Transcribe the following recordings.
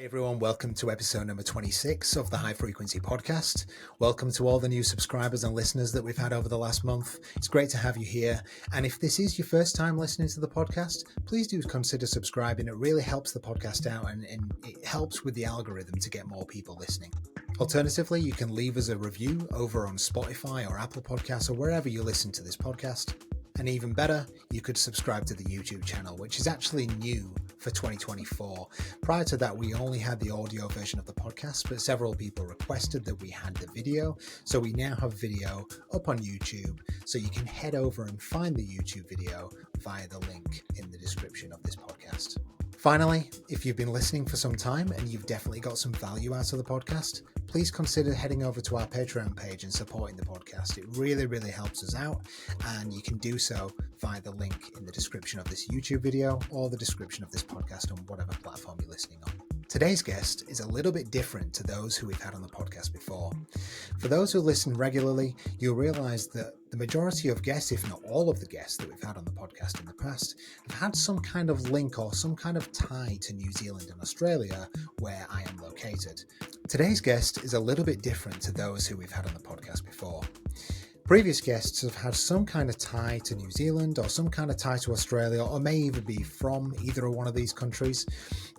everyone, welcome to episode number 26 of the High Frequency Podcast. Welcome to all the new subscribers and listeners that we've had over the last month. It's great to have you here. And if this is your first time listening to the podcast, please do consider subscribing. It really helps the podcast out and it helps with the algorithm to get more people listening. Alternatively, you can leave us a review over on Spotify or Apple Podcasts or wherever you listen to this podcast. And even better, you could subscribe to the YouTube channel, which is actually new for 2024. Prior to that, we only had the audio version of the podcast, but several people requested that we had the video. So we now have video up on YouTube. So you can head over and find the YouTube video via the link in the description of this podcast. Finally, if you've been listening for some time and you've definitely got some value out of the podcast, please consider heading over to our Patreon page and supporting the podcast. It really, really helps us out, and you can do so via the link in the description of this YouTube video or the description of this podcast on whatever platform you're listening on. Today's guest is a little bit different to those who we've had on the podcast before. For those who listen regularly, you'll realize that the majority of guests, if not all of the guests that we've had on the podcast in the past, have had some kind of link or some kind of tie to New Zealand and Australia, where I am located. Today's guest is a little bit different to those who we've had on the podcast before. Previous guests have had some kind of tie to New Zealand or some kind of tie to Australia, or may even be from either one of these countries,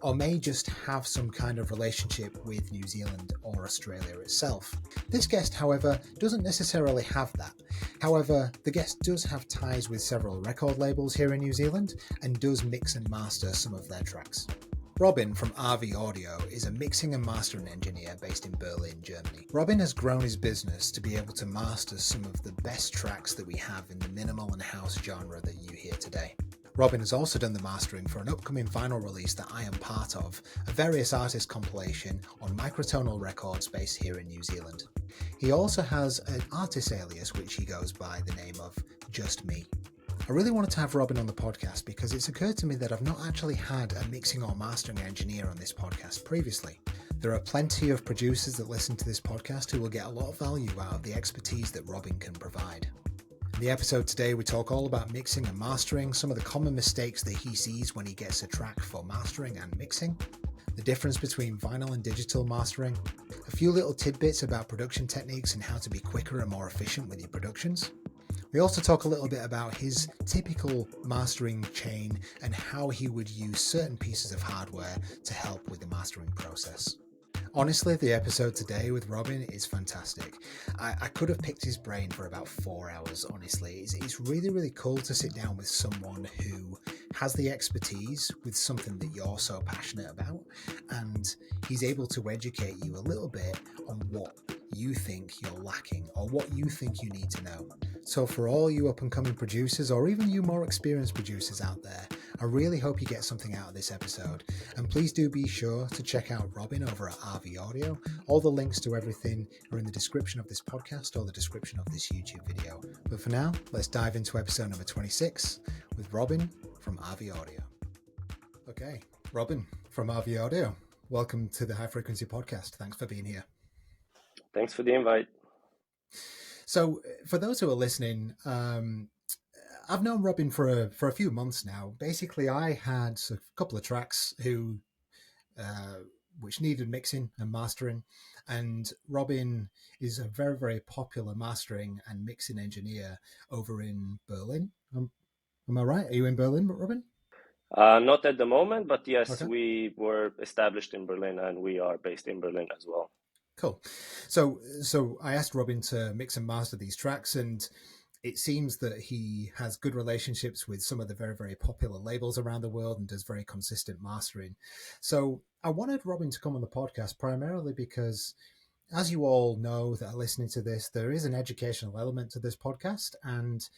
or may just have some kind of relationship with New Zealand or Australia itself. This guest, however, doesn't necessarily have that. However, the guest does have ties with several record labels here in New Zealand and does mix and master some of their tracks. Robin from RV Audio is a mixing and mastering engineer based in Berlin, Germany. Robin has grown his business to be able to master some of the best tracks that we have in the minimal and house genre that you hear today. Robin has also done the mastering for an upcoming vinyl release that I am part of, a various artist compilation on Microtonal Records based here in New Zealand. He also has an artist alias which he goes by the name of JustMe. I really wanted to have Robin on the podcast because it's occurred to me that I've not actually had a mixing or mastering engineer on this podcast previously. There are plenty of producers that listen to this podcast who will get a lot of value out of the expertise that Robin can provide. In the episode today, we talk all about mixing and mastering, some of the common mistakes that he sees when he gets a track for mastering and mixing, the difference between vinyl and digital mastering, a few little tidbits about production techniques and how to be quicker and more efficient with your productions. We also talk a little bit about his typical mastering chain and how he would use certain pieces of hardware to help with the mastering process. Honestly, the episode today with Robin is fantastic. I could have picked his brain for about 4 hours, honestly. It's really, really cool to sit down with someone who has the expertise with something that you're so passionate about, and he's able to educate you a little bit on what you think you're lacking or what you think you need to know. So for all you up and coming producers or even you more experienced producers out there, I really hope you get something out of this episode. And please do be sure to check out Robin over at RV Audio. All the links to everything are in the description of this podcast or the description of this YouTube video. But for now, let's dive into episode number 26 with Robin from RV Audio. Okay, Robin from RV Audio, welcome to the High Frequency Podcast. Thanks for being here. Thanks for the invite. So for those who are listening, I've known Robin for a few months now. Basically, I had a couple of tracks which needed mixing and mastering, and Robin is a very, very popular mastering and mixing engineer over in Berlin. Am I right? Are you in Berlin, Robin? Not at the moment, but yes, okay. We were established in Berlin and we are based in Berlin as well. Cool. So I asked Robin to mix and master these tracks, and it seems that he has good relationships with some of the very, very popular labels around the world and does very consistent mastering. So I wanted Robin to come on the podcast primarily because, as you all know that are listening to this, there is an educational element to this podcast, and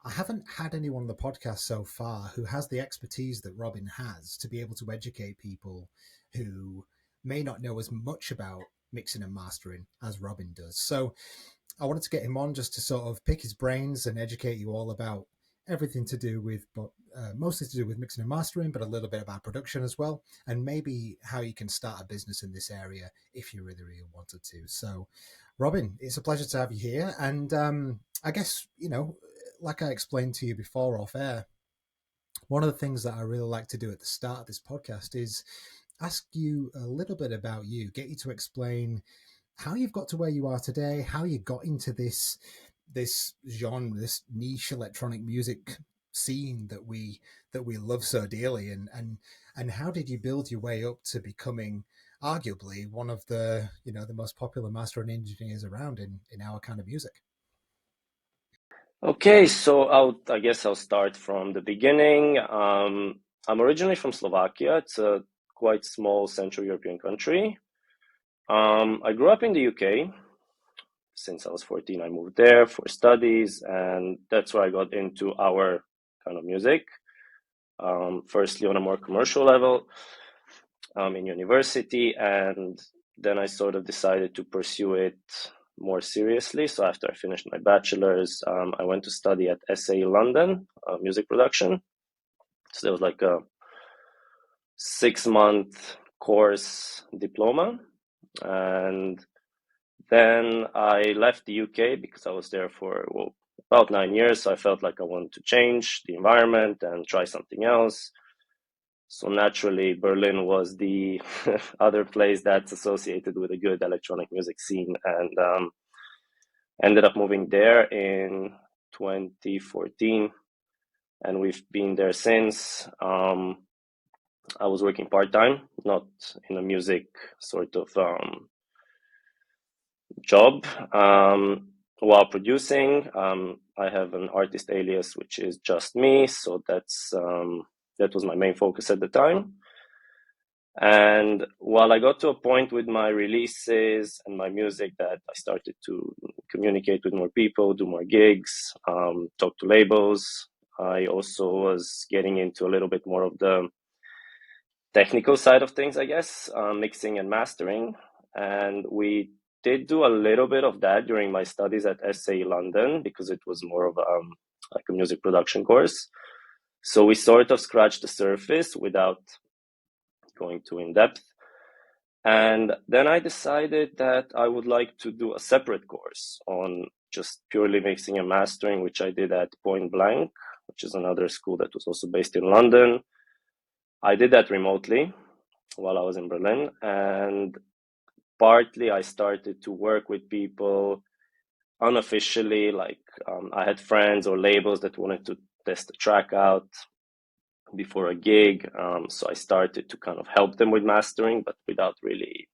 I haven't had anyone on the podcast so far who has the expertise that Robin has to be able to educate people who may not know as much about mixing and mastering as Robin does. So I wanted to get him on just to sort of pick his brains and educate you all about everything to do with, mostly to do with mixing and mastering, but a little bit about production as well, and maybe how you can start a business in this area if you really, really wanted to. So Robin, it's a pleasure to have you here. And I guess, like I explained to you before off air, one of the things that I really like to do at the start of this podcast is ask you a little bit about you, get you to explain how you've got to where you are today, how you got into this genre, this niche electronic music scene that we love so dearly, and how did you build your way up to becoming arguably one of the the most popular mastering engineers around in our kind of music. Okay, so I guess I'll start from the beginning. I'm originally from Slovakia. It's a quite small Central European country. I grew up in the UK. Since I was 14, I moved there for studies, and that's where I got into our kind of music. Firstly, on a more commercial level, in university, and then I sort of decided to pursue it more seriously. So after I finished my bachelor's, I went to study at SAE London, music production. So there was like a 6-month course diploma, and then I left the UK because I was there for about 9 years. So I felt like I wanted to change the environment and try something else. So naturally, Berlin was the other place that's associated with a good electronic music scene, and ended up moving there in 2014, and we've been there since. I was working part-time, not in a music sort of job. While producing, I have an artist alias, which is JustMe, so that was my main focus at the time. And while I got to a point with my releases and my music that I started to communicate with more people, do more gigs, talk to labels, I also was getting into a little bit more of the technical side of things, I guess, mixing and mastering. And we did do a little bit of that during my studies at SAE London because it was more of like a music production course. So we sort of scratched the surface without going too in depth. And then I decided that I would like to do a separate course on just purely mixing and mastering, which I did at Point Blank, which is another school that was also based in London. I did that remotely while I was in Berlin, and partly I started to work with people unofficially, like I had friends or labels that wanted to test the track out before a gig. So I started to kind of help them with mastering, but without really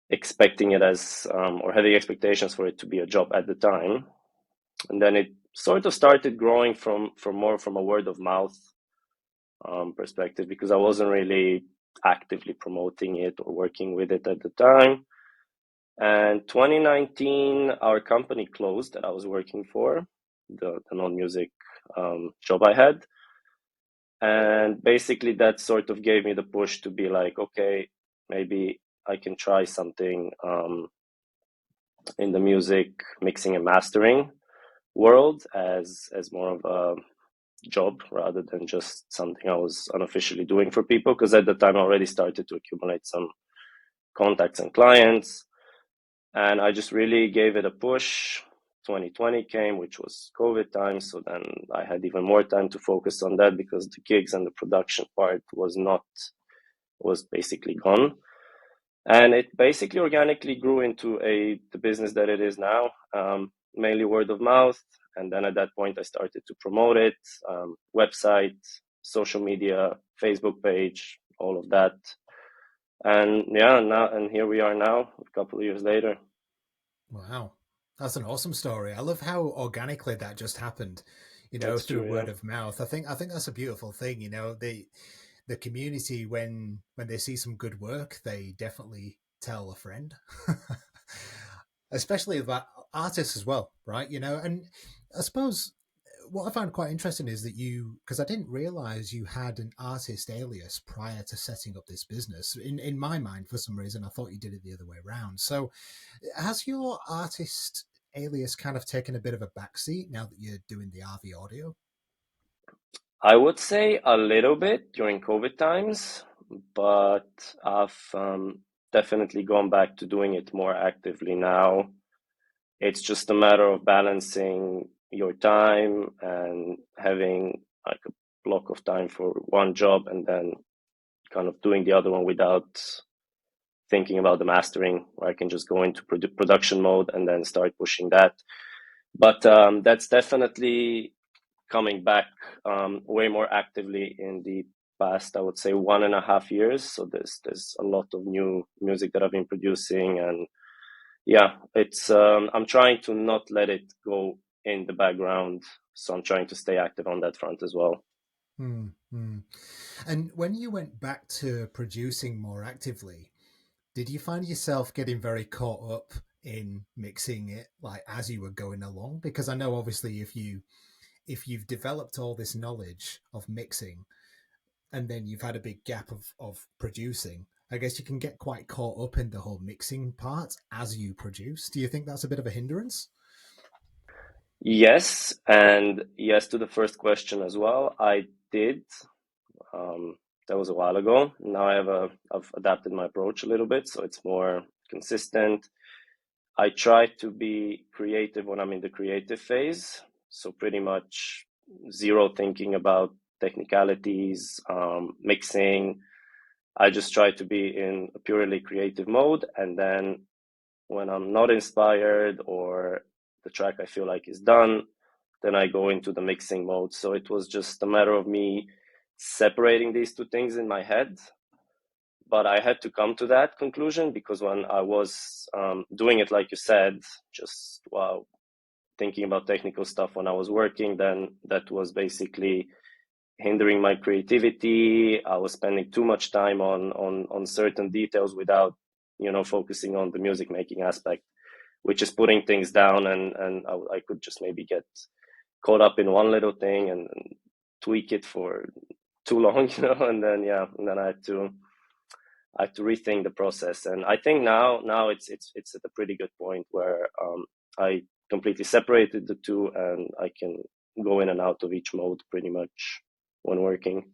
expecting it as or having expectations for it to be a job at the time. And then it sort of started growing from more from a word of mouth perspective, because I wasn't really actively promoting it or working with it at the time. And 2019, our company closed that I was working for, the non-music job I had. And basically that sort of gave me the push to be like, okay, maybe I can try something in the music mixing and mastering world as more of a job rather than just something I was unofficially doing for people, because at the time I already started to accumulate some contacts and clients, and I just really gave it a push. 2020 came, which was COVID time, so then I had even more time to focus on that because the gigs and the production part was basically gone. And it basically organically grew into the business that it is now, mainly word of mouth. And then at that point, I started to promote it, website, social media, Facebook page, all of that. And yeah, and here we are now, a couple of years later. Wow, that's an awesome story. I love how organically that just happened, That's through true, yeah. word of mouth. I think that's a beautiful thing. The community, when they see some good work, they definitely tell a friend, especially about artists as well, right? And I suppose what I found quite interesting is that because I didn't realize you had an artist alias prior to setting up this business. In my mind, for some reason, I thought you did it the other way around. So, has your artist alias kind of taken a bit of a backseat now that you're doing the RV audio? I would say a little bit during COVID times, but I've definitely gone back to doing it more actively now. It's just a matter of balancing your time and having like a block of time for one job and then kind of doing the other one without thinking about the mastering, where I can just go into production mode and then start pushing that. But that's definitely coming back way more actively in the past, I would say 1.5 years. So there's a lot of new music that I've been producing, and yeah, it's I'm trying to not let it go in the background. So I'm trying to stay active on that front as well. Mm-hmm. And when you went back to producing more actively, did you find yourself getting very caught up in mixing it like as you were going along? Because I know obviously if you've developed all this knowledge of mixing and then you've had a big gap of producing, I guess you can get quite caught up in the whole mixing part as you produce. Do you think that's a bit of a hindrance? Yes, and yes to the first question as well. I did. Um, that was a while ago. Now I've adapted my approach a little bit, so it's more consistent. I try to be creative when I'm in the creative phase, so pretty much zero thinking about technicalities, mixing. I just try to be in a purely creative mode, and then when I'm not inspired or the track I feel like is done, then I go into the mixing mode. So it was just a matter of me separating these two things in my head. But I had to come to that conclusion because when I was doing it, like you said, just wow, thinking about technical stuff when I was working, then that was basically hindering my creativity. I was spending too much time on certain details without, focusing on the music making aspect, which is putting things down, and I could just maybe get caught up in one little thing and tweak it for too long, and then I had to rethink the process. And I think now it's at a pretty good point where I completely separated the two, and I can go in and out of each mode pretty much when working.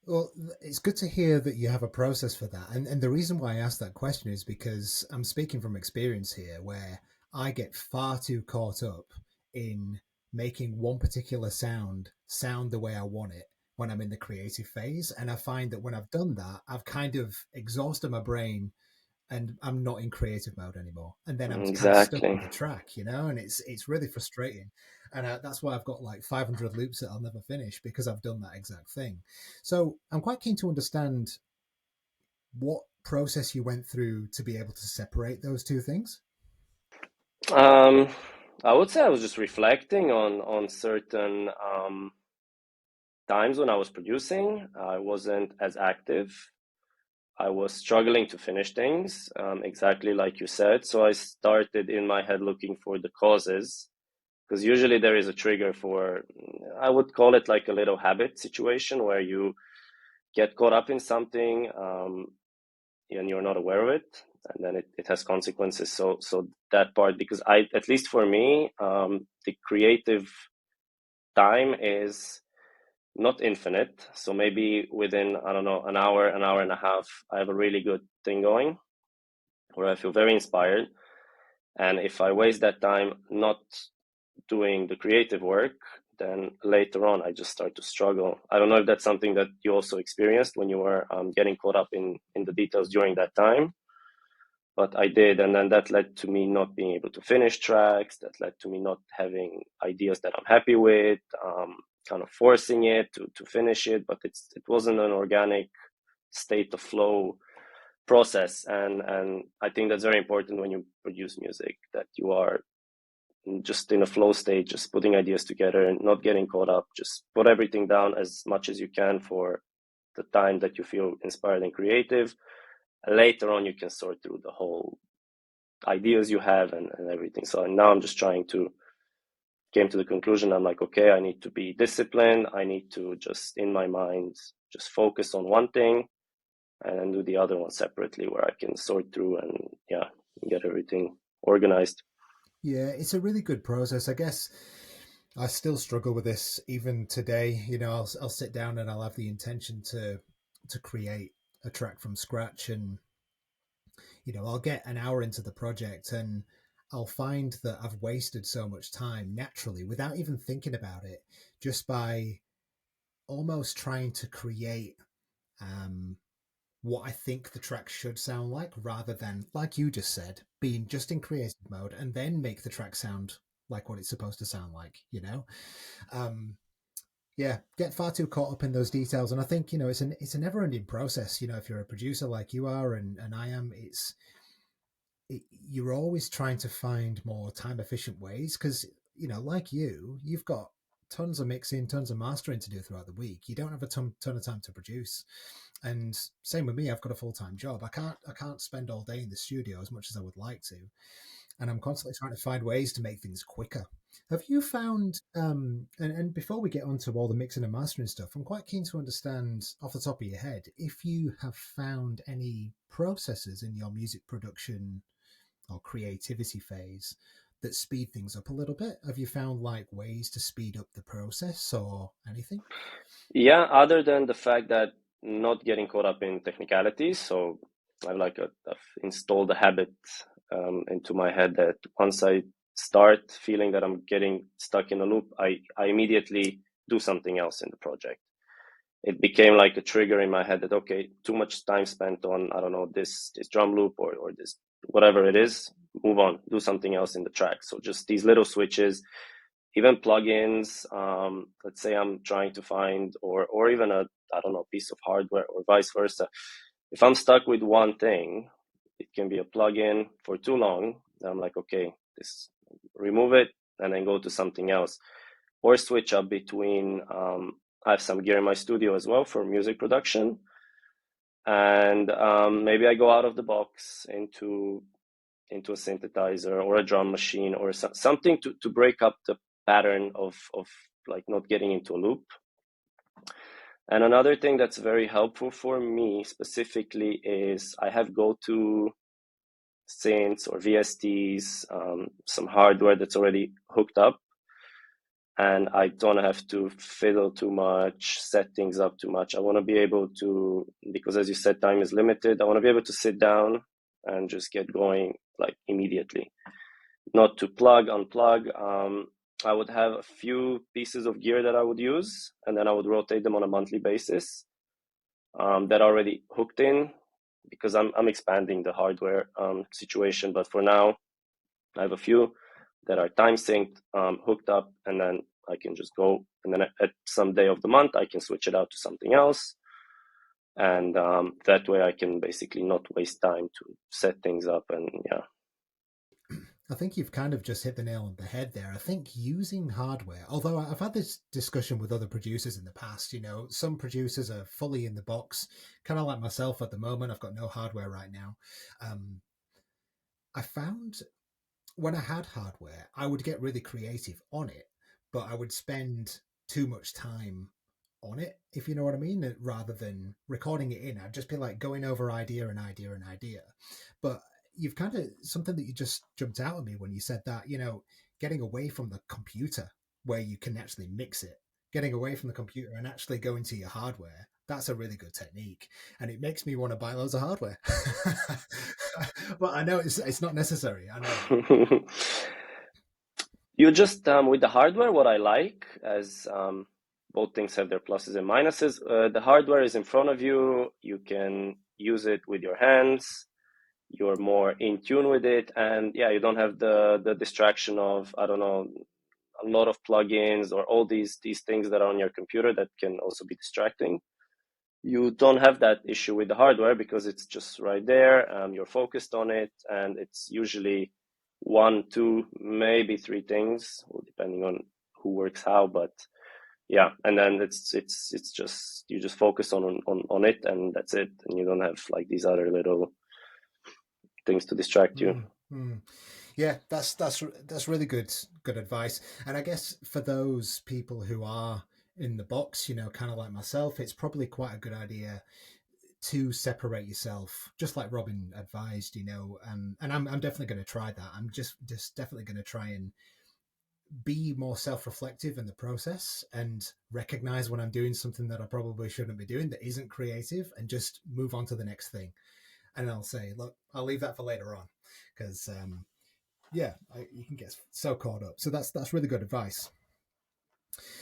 Well, it's good to hear that you have a process for that. And the reason why I asked that question is because I'm speaking from experience here, where I get far too caught up in making one particular sound the way I want it when I'm in the creative phase. And I find that when I've done that, I've kind of exhausted my brain and I'm not in creative mode anymore. And then I'm kind of stuck Exactly. with the track, and it's really frustrating. And that's why I've got like 500 loops that I'll never finish because I've done that exact thing. So I'm quite keen to understand what process you went through to be able to separate those two things. Um, I would say I was just reflecting on certain times when I was producing. I wasn't as active. I was struggling to finish things, exactly like you said. So I started in my head looking for the causes, because usually there is a trigger for, I would call it like a little habit situation where you get caught up in something, and you're not aware of it, and then it has consequences. So that part, because at least for me, the creative time is not infinite. So maybe within, I don't know, an hour and a half, I have a really good thing going where I feel very inspired. And if I waste that time not doing the creative work, then later on I just start to struggle. I don't know if that's something that you also experienced when you were getting caught up in the details during that time, but I did. And then that led to me not being able to finish tracks. That led to me not having ideas that I'm happy with, kind of forcing it to finish it, but it wasn't an organic state of flow process. And I think that's very important when you produce music, that you are just in a flow state, just putting ideas together and not getting caught up. Just put everything down as much as you can for the time that you feel inspired and creative. Later on, you can sort through the whole ideas you have and everything. So now I'm just trying to came to the conclusion. I'm like, okay, I need to be disciplined. I need to just in my mind just focus on one thing and then do the other one separately, where I can sort through and get everything organized. Yeah, it's a really good process. I guess I still struggle with this even today. I'll sit down and I'll have the intention to create a track from scratch, and I'll get an hour into the project and I'll find that I've wasted so much time naturally without even thinking about it, just by almost trying to create um, what I think the track should sound like, rather than, like you just said, being just in creative mode and then make the track sound like what it's supposed to sound like, you know? Um, yeah, get far too caught up in those details. And I think, it's a never ending process. If you're a producer like you are and I am, you're always trying to find more time efficient ways because, like you've got tons of mixing, tons of mastering to do throughout the week. You don't have a ton of time to produce. And same with me, I've got a full-time job. I can't spend all day in the studio as much as I would like to, and I'm constantly trying to find ways to make things quicker. Have you found, and before we get onto all the mixing and mastering stuff, I'm quite keen to understand off the top of your head if you have found any processes in your music production or creativity phase that speed things up a little bit. Have you found like ways to speed up the process or anything? Yeah, other than the fact that not getting caught up in technicalities. So I've installed a habit into my head that once I start feeling that I'm getting stuck in a loop, I immediately do something else in the project. It became like a trigger in my head that, okay, too much time spent on, I don't know, this drum loop or this, whatever it is, move on, do something else in the track. So just these little switches, even plugins, let's say I'm trying to find, or even a, I don't know, piece of hardware or vice versa. If I'm stuck with one thing, it can be a plugin for too long. I'm like, okay, this, remove it and then go to something else, or switch up between. I have some gear in my studio as well for music production, and maybe I go out of the box into a synthesizer or a drum machine or something to break up the pattern of like not getting into a loop. And another thing that's very helpful for me specifically is I have go-to synths or VSTs, some hardware that's already hooked up, and I don't have to fiddle too much, set things up too much. I want to be able to, because as you said, time is limited, I want to be able to sit down and just get going like immediately, not to unplug. I would have a few pieces of gear that I would use, and then I would rotate them on a monthly basis that are already hooked in, because I'm expanding the hardware situation. But for now, I have a few that are time synced, hooked up, and then I can just go. And then at some day of the month, I can switch it out to something else. And that way I can basically not waste time to set things up. And yeah. I think you've kind of just hit the nail on the head there. I think using hardware, although I've had this discussion with other producers in the past, some producers are fully in the box, kind of like myself at the moment. I've got no hardware right now. I found when I had hardware, I would get really creative on it, but I would spend too much time on it, if you know what I mean, rather than recording it in. I'd just be like going over idea and idea and idea. But you've kind of something that you just jumped out at me when you said that, getting away from the computer where you can actually mix it, getting away from the computer and actually going to your hardware. That's a really good technique, and it makes me want to buy loads of hardware. But I know it's not necessary. I know. You just with the hardware, what I like, as both things have their pluses and minuses. The hardware is in front of you. You can use it with your hands. You're more in tune with it, and yeah, you don't have the distraction of, I don't know, a lot of plugins or all these things that are on your computer that can also be distracting. You don't have that issue with the hardware because it's just right there. You're focused on it, and it's usually one, two, maybe three things, depending on who works how. But yeah, and then it's just, you just focus on it, and that's it. And you don't have like these other little things to distract you. Mm-hmm. Yeah, that's really good advice. And I guess for those people who are in the box, kind of like myself, it's probably quite a good idea to separate yourself, just like Robin advised, and I'm definitely going to try that. I'm just definitely going to try and be more self-reflective in the process and recognize when I'm doing something that I probably shouldn't be doing that isn't creative, and just move on to the next thing. And I'll say, look, I'll leave that for later on, because you can get so caught up. So that's really good advice.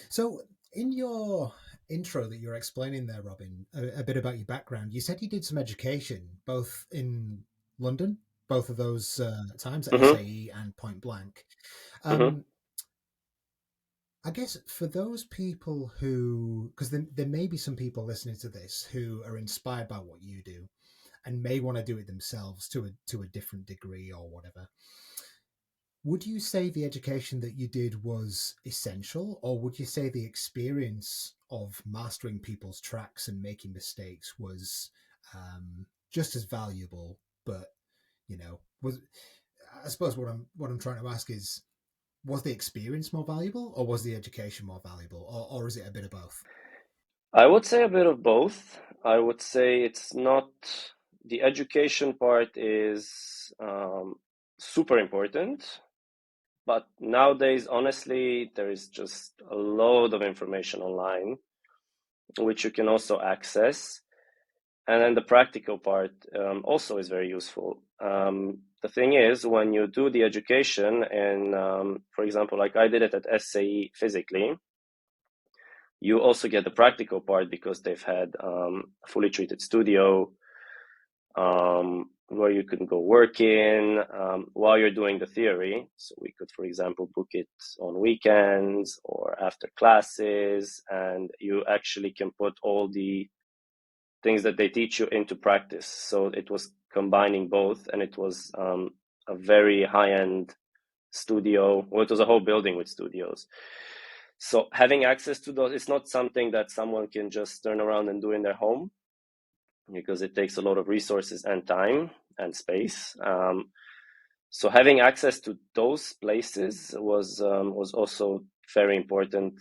So in your intro that you were explaining there, Robin, a bit about your background, you said you did some education both in London, both of those times at Mm-hmm. SAE and Point Blank. Mm-hmm. I guess for those people who, because there may be some people listening to this who are inspired by what you do and may want to do it themselves to a different degree or whatever. Would you say the education that you did was essential, or would you say the experience of mastering people's tracks and making mistakes was just as valuable? But was I suppose what I'm trying to ask is, was the experience more valuable, or was the education more valuable, or is it a bit of both? I would say a bit of both. I would say it's not the education part is super important, but nowadays, honestly, there is just a load of information online, which you can also access. And then the practical part also is very useful. The thing is, when you do the education, and for example, like I did it at SAE physically, you also get the practical part because they've had a fully treated studio where you can go work in while you're doing the theory. So we could, for example, book it on weekends or after classes, and you actually can put all the things that they teach you into practice. So it was combining both, and it was a very high-end studio. Well, it was a whole building with studios. So having access to those, it's not something that someone can just turn around and do in their home, because it takes a lot of resources and time and space. So having access to those places was also very important.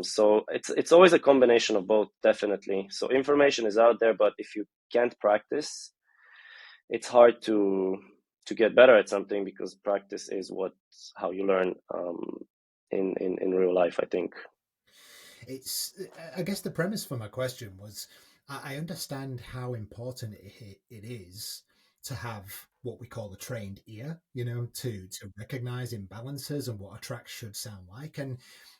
So it's always a combination of both, definitely. So information is out there, but if you can't practice, it's hard to get better at something, because practice is how you learn in real life, I think. I guess the premise for my question was, I understand how important it is to have what we call a trained ear, to recognize imbalances and what a track should sound like. And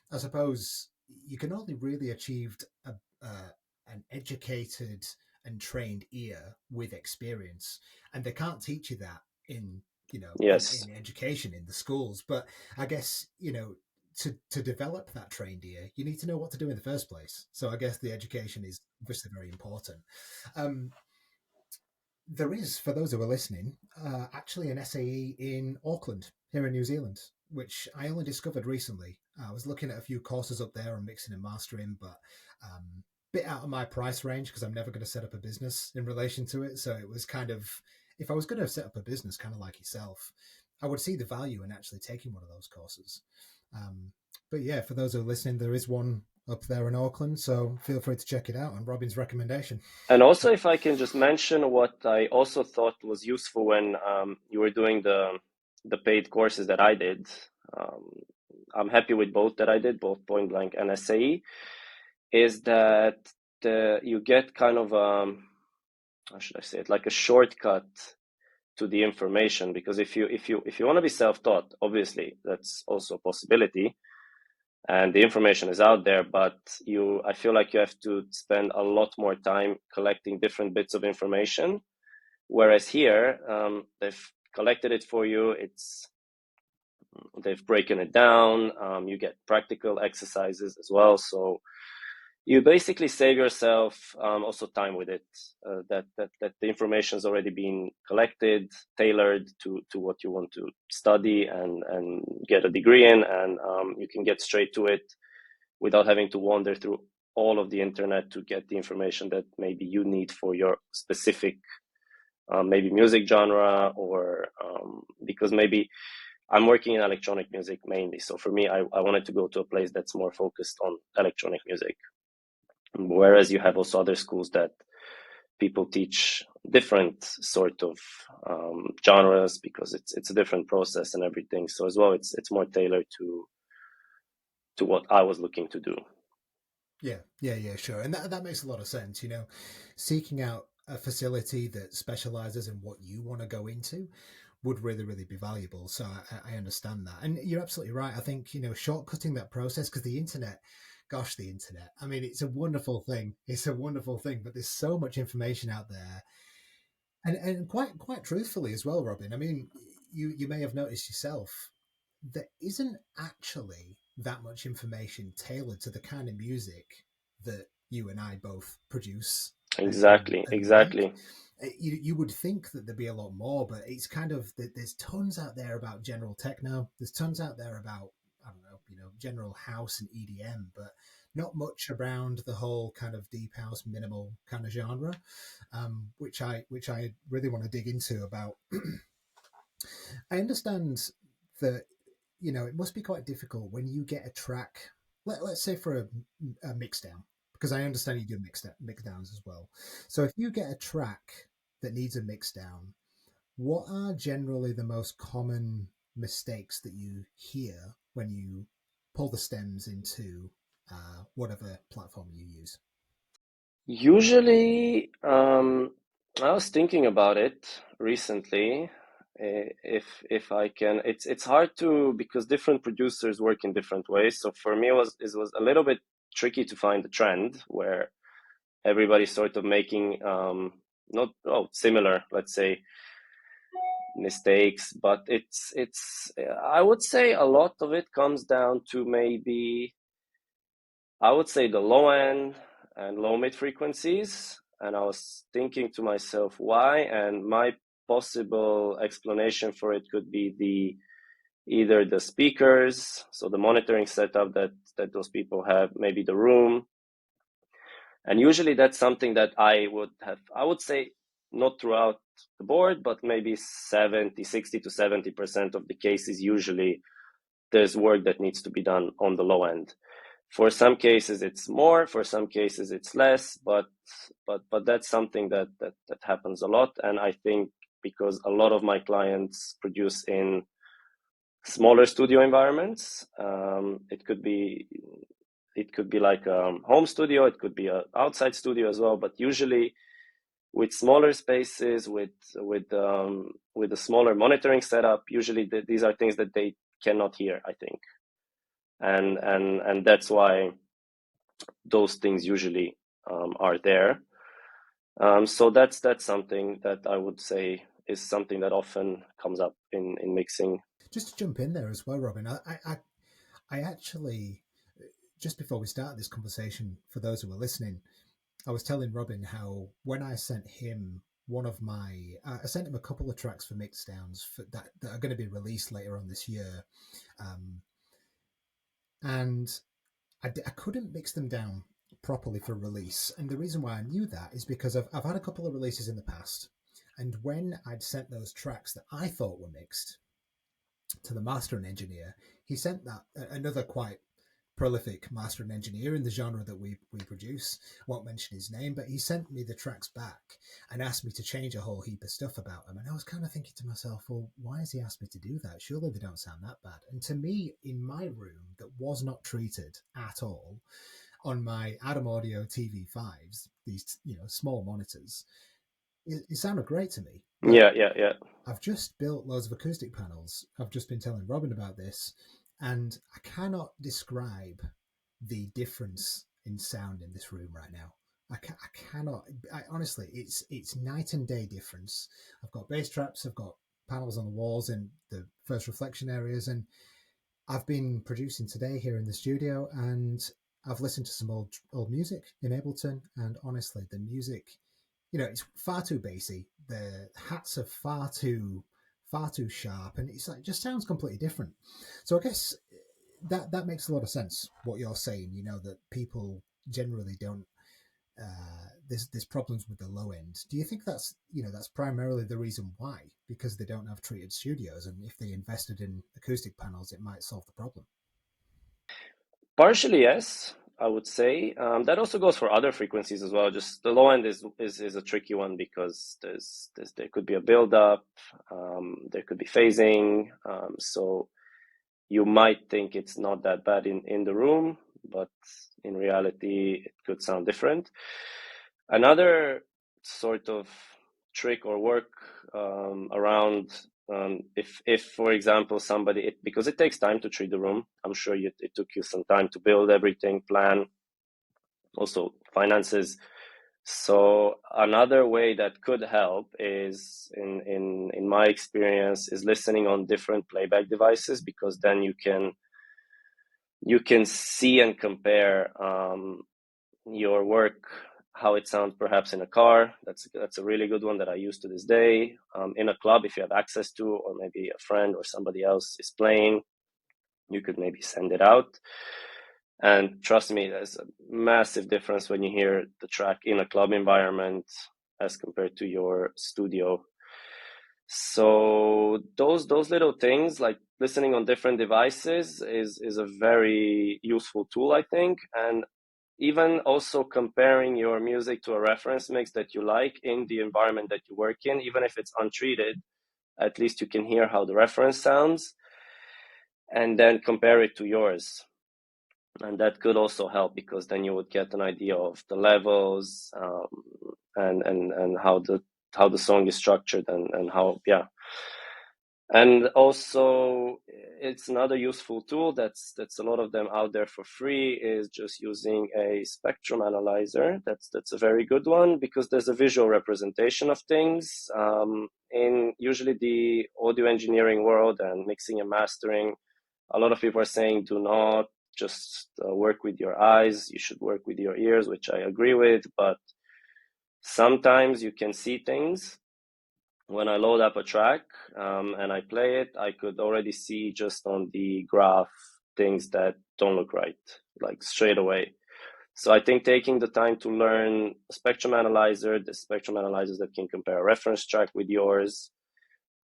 I suppose you can only really achieve an educated and trained ear with experience, and they can't teach you that in Yes. in education in the schools. But I guess to develop that trained ear, you need to know what to do in the first place. So I guess the education is obviously very important. Um, there is, for those who are listening, actually an SAE in Auckland, here in New Zealand, which I only discovered recently. I was looking at a few courses up there on mixing and mastering, but bit out of my price range because I'm never going to set up a business in relation to it. So it was kind of, if I was going to set up a business, kind of like yourself, I would see the value in actually taking one of those courses. But yeah, for those who are listening, there is one up there in Auckland, so feel free to check it out on Robin's recommendation. And also, if I can just mention what I also thought was useful when you were doing the paid courses that I did. Um, I'm happy with both that I did, both Point Blank and SAE, is that you get kind of how should I say it, like a shortcut to the information. Because if you want to be self-taught, obviously that's also a possibility, and the information is out there, but I feel like you have to spend a lot more time collecting different bits of information, whereas here they've collected it for you. They've broken it down. You get practical exercises as well, so you basically save yourself also time with it. That the information has already been collected, tailored to what you want to study and get a degree in, and you can get straight to it without having to wander through all of the internet to get the information that maybe you need for your specific maybe music genre, or because maybe I'm working in electronic music mainly. So for me, I wanted to go to a place that's more focused on electronic music. Whereas you have also other schools that people teach different sort of genres, because it's a different process and everything. So as well, it's more tailored to what I was looking to do. Yeah, sure. And that makes a lot of sense. Seeking out a facility that specializes in what you want to go into would really, really be valuable. So I understand that. And you're absolutely right. I think, shortcutting that process, because the internet Gosh, the internet. I mean, it's a wonderful thing. It's a wonderful thing, but there's so much information out there, and quite truthfully as well, Robin. I mean, you may have noticed yourself there isn't actually that much information tailored to the kind of music that you and I both produce Exactly, and make. exactly. You would think that there'd be a lot more, but it's kind of there's tons out there about general techno. There's tons out there about, I don't know, general house and EDM, but not much around the whole kind of deep house minimal kind of genre, which I really want to dig into. About I understand that it must be quite difficult when you get a track. Let's say for a mix down, because I understand you do mix downs as well. So if you get a track that needs a mix down, what are generally the most common mistakes that you hear when you pull the stems into whatever platform you use? Usually, I was thinking about it recently. If I can, it's hard to because different producers work in different ways. So for me, it was a little bit tricky to find a trend where everybody's sort of making not similar, let's say, mistakes. But it's I would say a lot of it comes down to maybe I would say the low end and low mid frequencies. And I was thinking to myself, why? And my possible explanation for it could be either the speakers, so the monitoring setup that those people have, maybe the room. And usually that's something that I would say not throughout the board, but maybe 60 to 70% of the cases, usually there's work that needs to be done on the low end. For some cases it's more, for some cases it's less, but that's something that happens a lot. And I think because a lot of my clients produce in smaller studio environments, it could be like a home studio, it could be an outside studio as well, but usually with smaller spaces, with a smaller monitoring setup, usually these are things that they cannot hear, I think. And that's why those things usually are there. So that's something that I would say is something that often comes up in mixing. Just to jump in there as well, Robin, I actually, just before we start this conversation, for those who are listening, I was telling Robin how when I sent him I sent him a couple of tracks for mix downs that are going to be released later on this year, um, and I couldn't mix them down properly for release. And the reason why I knew that is because I've had a couple of releases in the past, and when I'd sent those tracks that I thought were mixed to the master and engineer, he sent that another quite prolific master and engineer in the genre that we produce. Won't mention his name, but he sent me the tracks back and asked me to change a whole heap of stuff about them. And I was kind of thinking to myself, well, why has he asked me to do that? Surely they don't sound that bad. And to me, in my room that was not treated at all, on my Adam Audio TV5s, these small monitors, it sounded great to me. But Yeah. I've just built loads of acoustic panels. I've just been telling Robin about this, and I cannot describe the difference in sound in this room right now. I cannot. Honestly, it's night and day difference. I've got bass traps. I've got panels on the walls in the first reflection areas, and I've been producing today here in the studio, and I've listened to some old music in Ableton, and honestly, the music, it's far too bassy. The hats are far too sharp, and it's like just sounds completely different. So I guess that makes a lot of sense what you're saying. That people generally don't. There's problems with the low end. Do you think that's primarily the reason why? Because they don't have treated studios, and if they invested in acoustic panels, it might solve the problem. Partially, yes, I would say. That also goes for other frequencies as well. Just the low end is a tricky one because there could be a build-up, there could be phasing. So you might think it's not that bad in the room, but in reality, it could sound different. Another sort of trick or work around if for example somebody, because it takes time to treat the room, I'm sure it took you some time to build everything, plan, also finances. So another way that could help is, in my experience, is listening on different playback devices, because then you can see and compare your work, how it sounds perhaps in a car. That's a really good one that I use to this day. In a club, if you have access to, or maybe a friend or somebody else is playing, you could maybe send it out. And trust me, there's a massive difference when you hear the track in a club environment as compared to your studio. So those little things, like listening on different devices, is a very useful tool, I think. And even also comparing your music to a reference mix that you like in the environment that you work in, even if it's untreated, at least you can hear how the reference sounds and then compare it to yours. And that could also help, because then you would get an idea of the levels, and how the song is structured, and how, yeah. And also, it's another useful tool that's a lot of them out there for free, is just using a spectrum analyzer. That's a very good one, because there's a visual representation of things. In usually the audio engineering world and mixing and mastering, a lot of people are saying, do not just work with your eyes, you should work with your ears, which I agree with, but sometimes you can see things. When I load up a track and I play it, I could already see just on the graph things that don't look right, like straight away. So I think taking the time to learn spectrum analyzer, the spectrum analyzers that can compare a reference track with yours.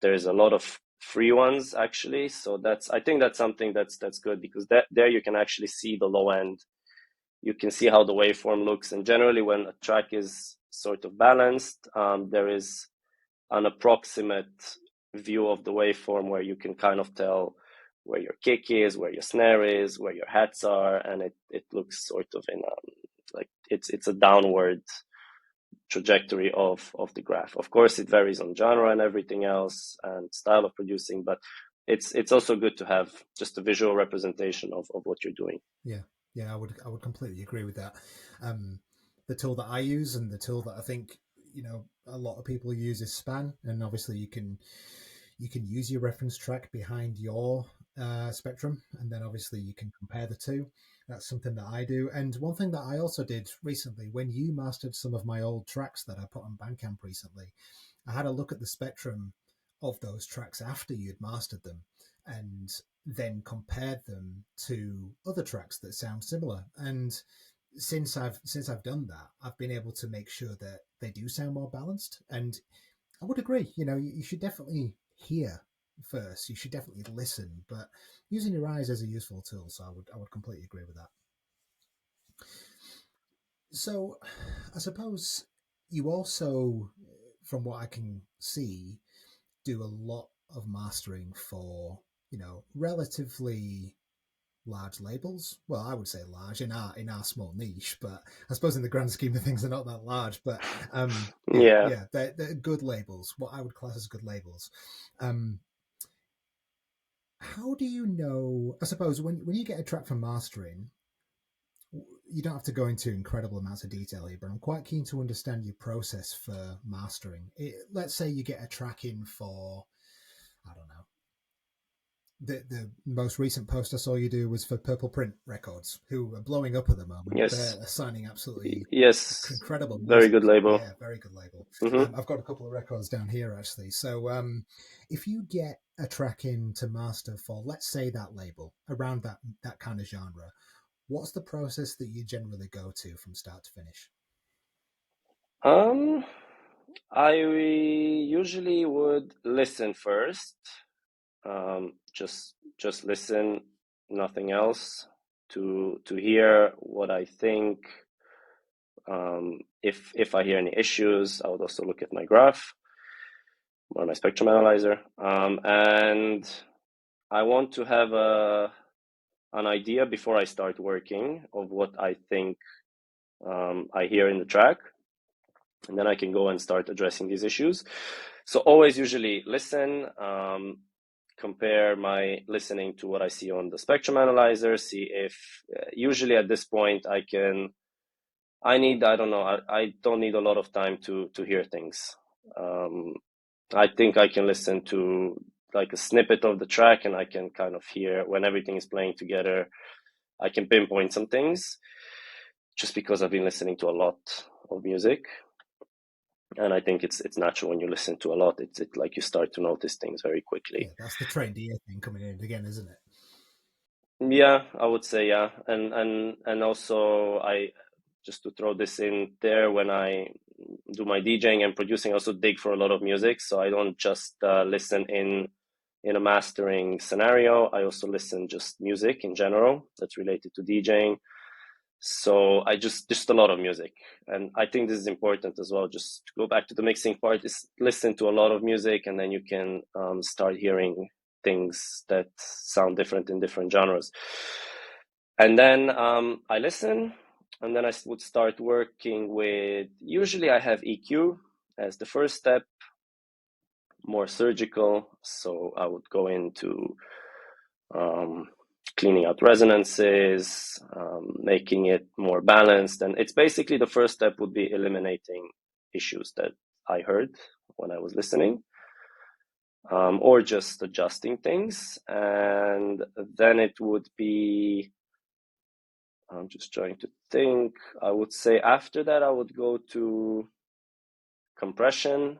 There's a lot of free ones actually. So I think that's something that's good, because there you can actually see the low end. You can see how the waveform looks. And generally when a track is sort of balanced, there is an approximate view of the waveform where you can kind of tell where your kick is, where your snare is, where your hats are, and it looks sort of in like it's a downward trajectory of the graph. Of course, it varies on genre and everything else and style of producing, but it's also good to have just a visual representation of what you're doing. Yeah, I would completely agree with that. The tool that I use, and the tool that I think a lot of people use, is Span, and obviously you can use your reference track behind your spectrum, and then obviously you can compare the two. That's something that I do. And one thing that I also did recently, when you mastered some of my old tracks that I put on Bandcamp recently, I had a look at the spectrum of those tracks after you'd mastered them, and then compared them to other tracks that sound similar. And since I've done that, I've been able to make sure that they do sound more balanced. And I would agree, you should definitely hear first. You should definitely listen, but using your eyes is a useful tool. So I would completely agree with that. So I suppose you also, from what I can see, do a lot of mastering for, relatively large labels. Well, I would say large in our small niche, but I suppose in the grand scheme of things, they're not that large. But Yeah. they're good labels. What I would class as good labels. How do you know? I suppose when you get a track from mastering, you don't have to go into incredible amounts of detail here, but I'm quite keen to understand your process for mastering. Let's say you get a track in for, I don't know, the most recent post I saw you do was for Purple Print Records, who are blowing up at the moment. Yes. They're signing absolutely Yes. incredible Very music. good label. Yeah, very good label. Mm-hmm. I've got a couple of records down here actually. So if you get a track in to master for, let's say, that label around that kind of genre, what's the process that you generally go to from start to finish? I usually would listen first. Just listen, nothing else, to hear what I think. If I hear any issues, I would also look at my graph or my spectrum analyzer, and I want to have an idea before I start working of what I think I hear in the track, and then I can go and start addressing these issues. So always usually listen, compare my listening to what I see on the spectrum analyzer, see if usually at this point I don't know, I don't need a lot of time to hear things. I think I can listen to like a snippet of the track and I can kind of hear when everything is playing together. I can pinpoint some things just because I've been listening to a lot of music. And I think it's natural when you listen to a lot. It's like you start to notice things very quickly. Yeah, that's the trained ear thing coming in again, isn't it? Yeah, I would say yeah, and also I just to throw this in there when I do my DJing and producing, I also dig for a lot of music. So I don't just listen in a mastering scenario. I also listen just music in general that's related to DJing. So I just a lot of music, and I think this is important as well. Just to go back to the mixing part, is listen to a lot of music, and then you can start hearing things that sound different in different genres. And then I listen, and then I would start working with. Usually, I have EQ as the first step, more surgical. So I would go into cleaning out resonances, making it more balanced. And it's basically the first step would be eliminating issues that I heard when I was listening, or just adjusting things. And then it would be, I'm just trying to think, I would say after that, I would go to compression.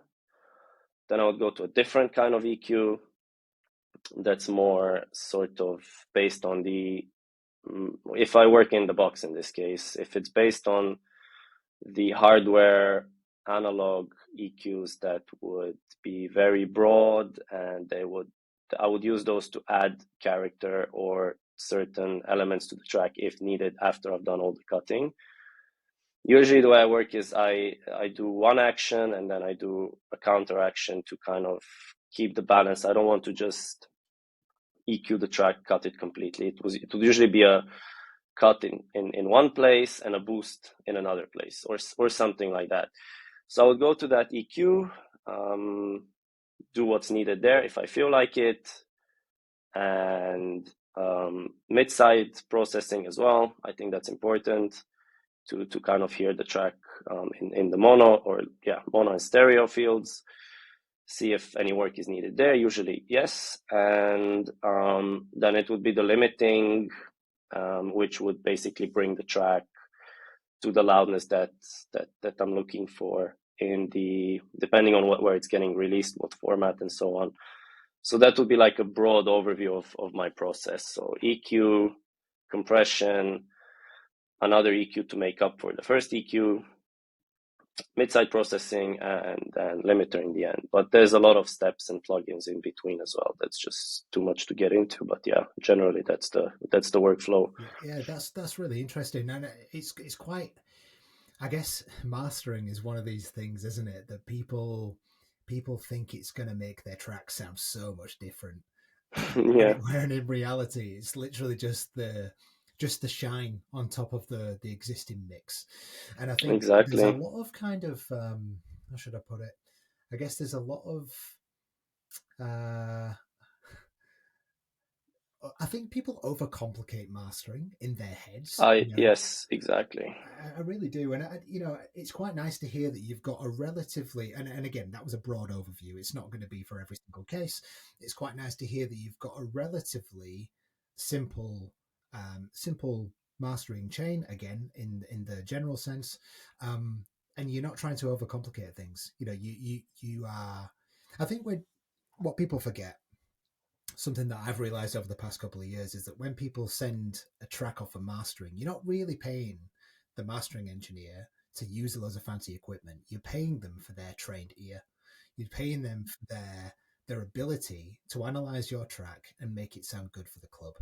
Then I would go to a different kind of EQ that's more sort of based on the if I work in the box in this case, if it's based on the hardware analog EQs that would be very broad and I would use those to add character or certain elements to the track if needed after I've done all the cutting. Usually the way I work is I do one action and then I do a counter action to kind of keep the balance. I don't want to just EQ the track, cut it completely. It would usually be a cut in one place and a boost in another place, or something like that. So I would go to that EQ, do what's needed there if I feel like it, and mid-side processing as well. I think that's important to kind of hear the track in the mono and stereo fields. See if any work is needed there. Usually yes, and then it would be the limiting, which would basically bring the track to the loudness that I'm looking for depending on where it's getting released, what format, and so on. So that would be like a broad overview of my process. So EQ, compression, another EQ to make up for the first EQ, mid-side processing, and limiter in the end. But there's a lot of steps and plugins in between as well. That's just too much to get into. But yeah, generally that's the workflow. Yeah, that's really interesting, and it's quite. I guess mastering is one of these things, isn't it? That people think it's going to make their track sound so much different, Yeah, when in reality, it's literally just the shine on top of the existing mix. And I think there's a exactly. lot of kind of how should I put it? I guess there's a lot of uh, I think people overcomplicate mastering in their heads. Yes, exactly. I really do, and it's quite nice to hear that you've got a relatively, and again, that was a broad overview. It's not going to be for every single case. It's quite nice to hear that you've got a relatively simple, simple mastering chain. Again, in the general sense, and you're not trying to overcomplicate things. You are. I think what people forget, something that I've realized over the past couple of years, is that when people send a track off for mastering, you're not really paying the mastering engineer to use loads of fancy equipment. You're paying them for their trained ear. You're paying them for their ability to analyze your track and make it sound good for the club.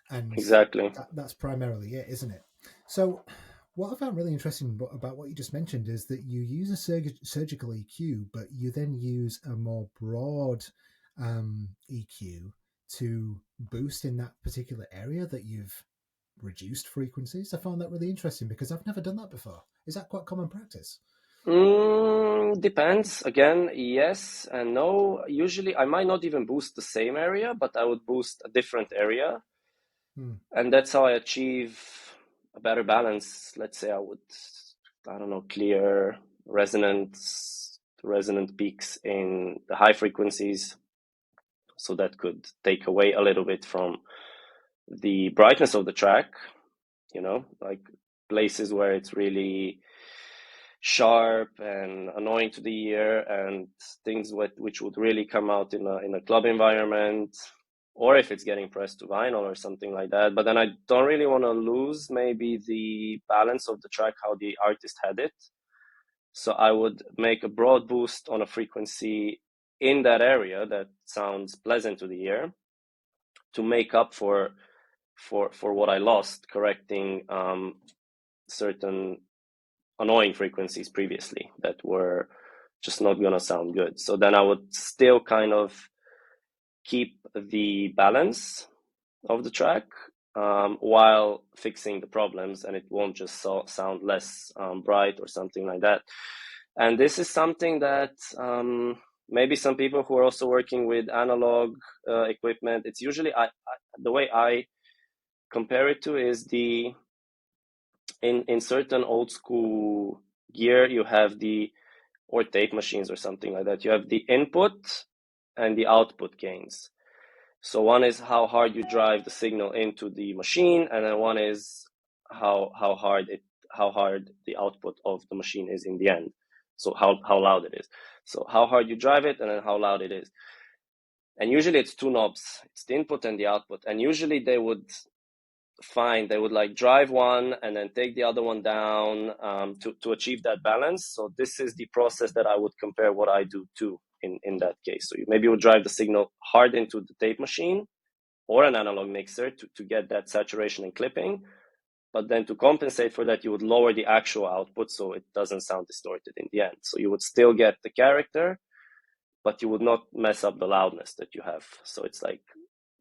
And Exactly. that's primarily it, isn't it? So what I found really interesting about what you just mentioned is that you use a surgical EQ, but you then use a more broad EQ to boost in that particular area that you've reduced frequencies. I found that really interesting because I've never done that before. Is that quite common practice? Depends. Again, yes and no. Usually, I might not even boost the same area, but I would boost a different area. And that's how I achieve a better balance. Let's say I don't know, clear resonant peaks in the high frequencies. So that could take away a little bit from the brightness of the track, like places where it's really sharp and annoying to the ear, and things which would really come out in a club environment, or if it's getting pressed to vinyl or something like that. But then I don't really want to lose maybe the balance of the track, how the artist had it. So I would make a broad boost on a frequency in that area that sounds pleasant to the ear, to make up for what I lost, correcting certain annoying frequencies previously that were just not gonna sound good. So then I would still kind of keep the balance of the track while fixing the problems, and it won't just sound less bright or something like that. And this is something that maybe some people who are also working with analog equipment, it's usually the way I compare it to is in certain old school gear, you have or tape machines or something like that, you have the input and the output gains. So one is how hard you drive the signal into the machine, and then one is how hard the output of the machine is in the end. So how loud it is. So how hard you drive it, and then how loud it is. And usually it's two knobs. It's the input and the output. And usually they would like drive one and then take the other one down to achieve that balance. So this is the process that I would compare what I do to in that case. So maybe you would drive the signal hard into the tape machine or an analog mixer to get that saturation and clipping. But then to compensate for that, you would lower the actual output so it doesn't sound distorted in the end. So you would still get the character, but you would not mess up the loudness that you have. So it's like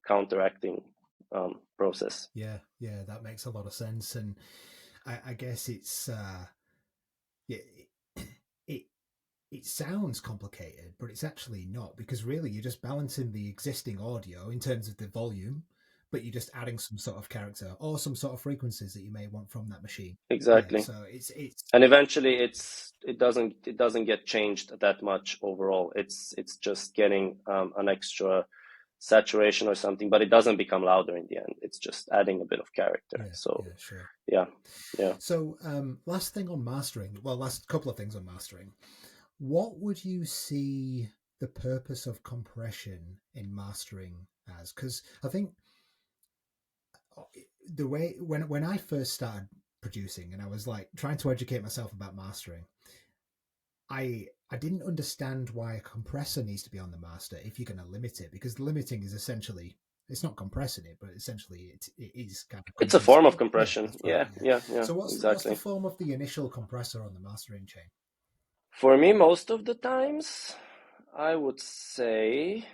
counteracting process. Yeah, that makes a lot of sense, and I guess it's yeah, it it sounds complicated, but it's actually not, because really you're just balancing the existing audio in terms of the volume, but you're just adding some sort of character or some sort of frequencies that you may want from that machine. Exactly. Yeah, so it's and eventually it doesn't get changed that much overall. It's just getting an extra saturation or something, but it doesn't become louder in the end. It's just adding a bit of character. yeah, So sure. yeah. So last thing on mastering, well, last couple of things on mastering. What would you see the purpose of compression in mastering as? Because I think the way when I first started producing and I was like trying to educate myself about mastering, I didn't understand why a compressor needs to be on the master if you're going to limit it, because the limiting is essentially, it's not compressing it, but essentially it is kind of It's a form of compressing. compression. Yeah, Yeah. So what's Exactly. the form of the initial compressor on the mastering chain? For me, most of the times, I would say,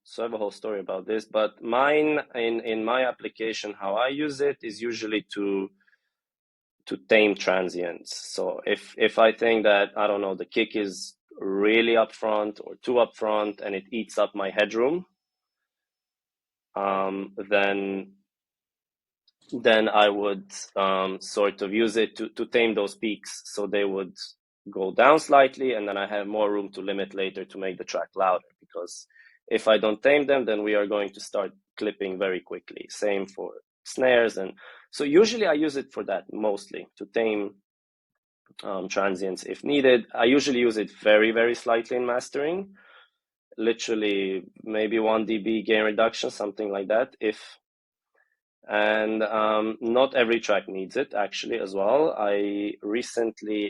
so I have a whole story about this, but mine in my application, how I use it is usually to tame transients. So if I think that, I don't know, the kick is really upfront or too upfront and it eats up my headroom, then I would sort of use it to tame those peaks, so they would go down slightly, and then I have more room to limit later to make the track louder. Because if I don't tame them, then we are going to start clipping very quickly. Same for snares, and so usually I use it for that, mostly to tame transients if needed. I usually use it very, very slightly in mastering, literally maybe 1 dB gain reduction, something like that, and not every track needs it, actually, as well.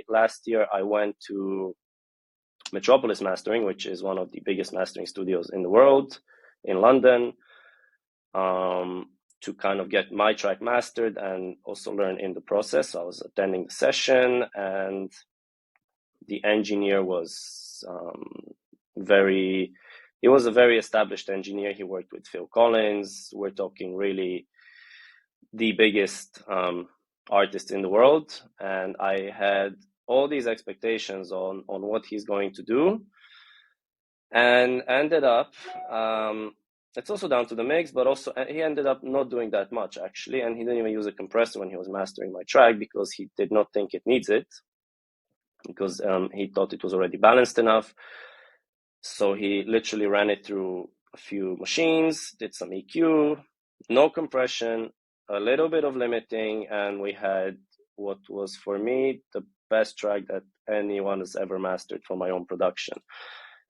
Last year, I went to Metropolis Mastering, which is one of the biggest mastering studios in the world, in London, to kind of get my track mastered and also learn in the process. So I was attending the session, and the engineer was he was a very established engineer. He worked with Phil Collins. We're talking really the biggest artist in the world. And I had all these expectations on what he's going to do, and ended up, it's also down to the mix, but also he ended up not doing that much actually, and he didn't even use a compressor when he was mastering my track because he did not think it needs it, because he thought it was already balanced enough. So he literally ran it through a few machines, did some EQ, no compression, a little bit of limiting, and we had what was for me the best track that anyone has ever mastered for my own production.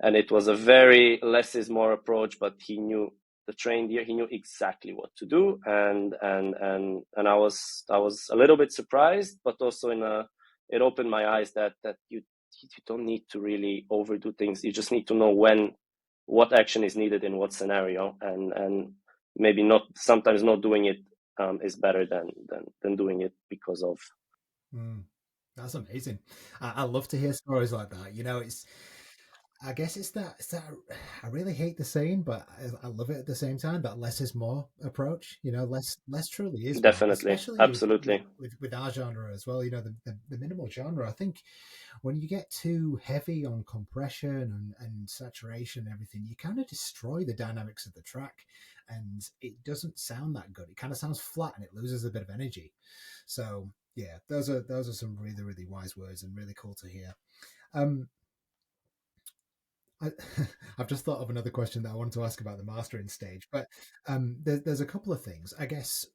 And it was a very less is more approach, but he knew, the trained ear, he knew exactly what to do, and I was a little bit surprised, but also it opened my eyes that you don't need to really overdo things. You just need to know what action is needed in what scenario, and maybe sometimes not doing it is better than doing it because of. That's amazing. I love to hear stories like that. I guess it's that I really hate the saying, but I love it at the same time. That less is more approach. Less truly is more, Definitely, especially absolutely. with our genre as well. The minimal genre. I think when you get too heavy on compression and saturation and everything, you kind of destroy the dynamics of the track, and it doesn't sound that good. It kind of sounds flat and it loses a bit of energy. So yeah, those are some really, really wise words and really cool to hear. I, I've just thought of another question that I wanted to ask about the mastering stage, but there's a couple of things. I guess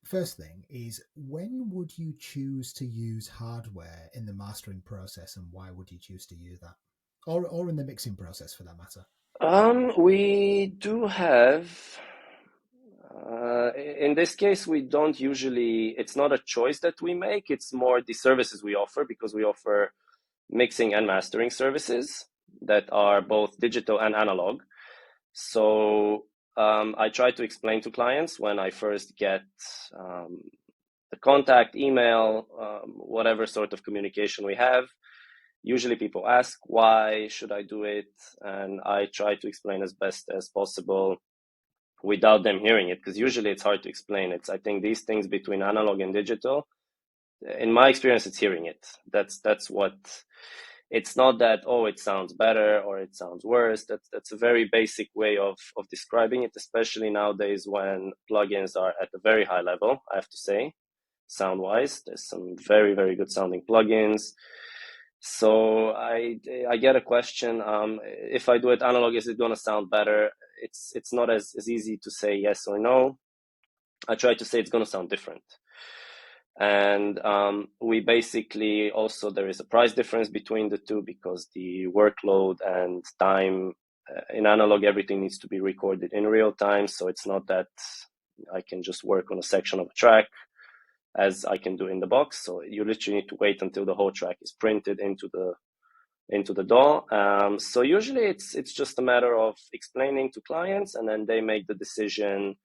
first thing is, when would you choose to use hardware in the mastering process, and why would you choose to use that, or in the mixing process for that matter? We do have. In this case, we don't usually. It's not a choice that we make. It's more the services we offer, because we offer mixing and mastering services that are both digital and analog. So I try to explain to clients when I first get the contact, email, whatever sort of communication we have. Usually people ask, why should I do it? And I try to explain as best as possible without them hearing it, because usually it's hard to explain. I think these things between analog and digital, in my experience, it's hearing it. That's what. It's not that, oh, it sounds better or it sounds worse. That's a very basic way of describing it, especially nowadays when plugins are at a very high level, I have to say, sound wise. There's some very, very good sounding plugins. So I get a question, if I do it analog, is it going to sound better? It's not as easy to say yes or no. I try to say it's going to sound different. And we basically also, there is a price difference between the two, because the workload and time, in analog, everything needs to be recorded in real time. So it's not that I can just work on a section of a track as I can do in the box. So you literally need to wait until the whole track is printed into the DAW. So usually it's just a matter of explaining to clients, and then they make the decision